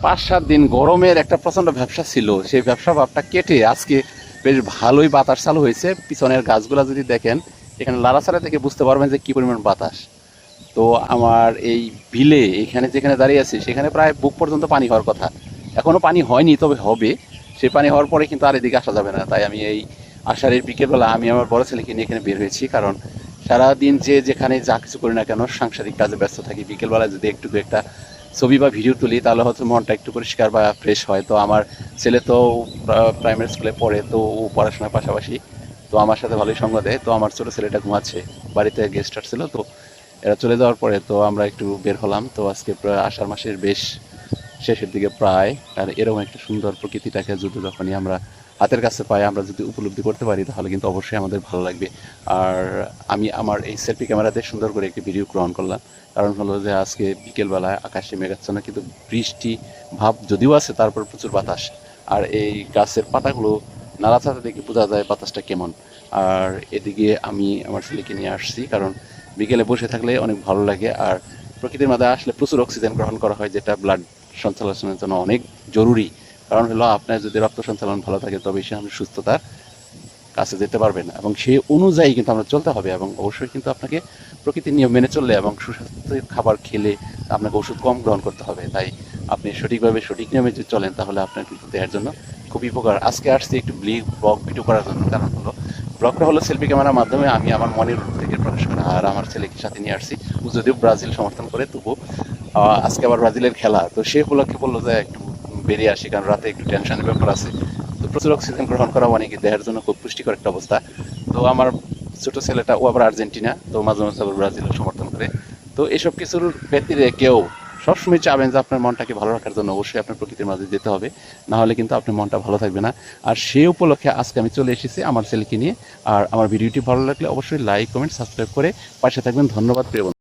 5-7 দিন গরমের একটা প্রচণ্ড ব্যবসা ছিল, সেই ব্যবসা ভাবটা কেটে আজকে বেশ ভালোই বাতাস চালু হয়েছে। পিছনের গাছগুলো যদি দেখেন, এখানে লাড়াচাড়া থেকে বুঝতে পারবেন যে কী পরিমাণ বাতাস। তো আমার এই বিলে এখানে যেখানে দাঁড়িয়ে আছি সেখানে প্রায় বুক পর্যন্ত পানি হওয়ার কথা, এখনও পানি হয়নি, তবে হবে। সেই পানি হওয়ার পরে কিন্তু আর এদিকে আসা যাবে না। তাই আমি এই আষাঢ়ের বিকেলবেলা আমি আমার বড় ছেলেকে নিয়ে এখানে বের হয়েছি, কারণ সারাদিন যে যেখানে যা কিছু করি না কেন সাংসারিক কাজে ব্যস্ত থাকি, বিকেলবেলায় যদি একটু একটা ছবি বা ভিডিও তুলি তাহলে হয়তো মনটা একটু পরিষ্কার বা ফ্রেশ হয়। তো আমার ছেলে তো প্রাইমারি স্কুলে পড়ে, তো ও পড়াশোনার পাশাপাশি তো আমার সাথে ভালোই সঙ্গ দেয়। তো আমার ছোটো ছেলেটা ঘুমাচ্ছে, বাড়িতে গেস্ট আসছিল, তো এরা চলে যাওয়ার পরে তো আমরা একটু বের হলাম। তো আজকে প্রায় আষাঢ় মাসের বেশ শেষের দিকে প্রায়, আর এরকম একটা সুন্দর প্রকৃতিটাকে যদি যখনই আমরা হাতের কাছে পাই, আমরা যদি উপলব্ধি করতে পারি তাহলে কিন্তু অবশ্যই আমাদের ভালো লাগবে। আর আমি আমার এই সেলফি ক্যামেরাতে সুন্দর করে একটি ভিডিও গ্রহণ করলাম, কারণ হলো যে আজকে বিকেলবেলায় আকাশে মেঘাচ্ছন্ন, কিন্তু বৃষ্টি ভাব যদিও আছে, তারপর প্রচুর বাতাস। আর এই গাছের পাতাগুলো নাড়াচাড়া দেখে বোঝা যায় বাতাসটা কেমন। আর এদিকে আমি আমার ছেলেকে নিয়ে আসছি, কারণ বিকেলে বসে থাকলে অনেক ভালো লাগে। আর প্রকৃতির মাঝে আসলে প্রচুর অক্সিজেন গ্রহণ করা হয়, যেটা ব্লাড সঞ্চালনের জন্য অনেক জরুরি। কারণ হলো আপনার যদি রক্ত সঞ্চালন ভালো থাকে তবে সে আপনি সুস্থতার কাছে যেতে পারবেন, এবং সেই অনুযায়ী কিন্তু আমরা চলতে হবে। এবং অবশ্যই কিন্তু আপনাকে প্রকৃতির নিয়ম মেনে চললে এবং সুস্বাস্থ্যের খাবার খেলে আপনাকে ওষুধ কম গ্রহণ করতে হবে। তাই আপনি সঠিকভাবে সঠিক নিয়মে যদি চলেন তাহলে আপনার কিন্তু দেহের জন্য খুবই উপকার। আজকে আসছি একটু ব্লগ ভিডিও করার জন্য, কারণ হলো ব্লগটা হলো সেলফি ক্যামেরার মাধ্যমে আমি আমার মনের থেকে প্রকাশ করা। আর আমার ছেলেকে সাথে নিয়ে আসছি, ও যদিও ব্রাজিল সমর্থন করে, তবু আজকে আবার ব্রাজিলের খেলা, তো সে উপলক্ষে বললো যে একটু বেরিয়ে আসি, কারণ রাতে একটু টেনশনের ব্যাপার আছে। তো প্রচুর অক্সিজেন গ্রহণ করা অনেকে দেহের জন্য খুব পুষ্টিকর একটা অবস্থা। তো আমার ছোট ছেলেটা ও আবার আর্জেন্টিনা, তো মাঝে মাঝে আবার ব্রাজিলের সমর্থন করে। তো এসব কিছুর ব্যতিরে কেউ সবসময় চাবেন যে আপনার মনটাকে ভালো রাখার জন্য অবশ্যই আপনার প্রকৃতির মাঝে যেতে হবে, না হলে কিন্তু আপনার মনটা ভালো থাকবে না। আর সেই উপলক্ষে আজকে আমি চলে এসেছি আমার ছেলেকে নিয়ে। আর আমার ভিডিওটি ভালো লাগলে অবশ্যই লাইক কমেন্ট সাবস্ক্রাইব করে পাশে থাকবেন। ধন্যবাদ প্রিয় বন্ধু।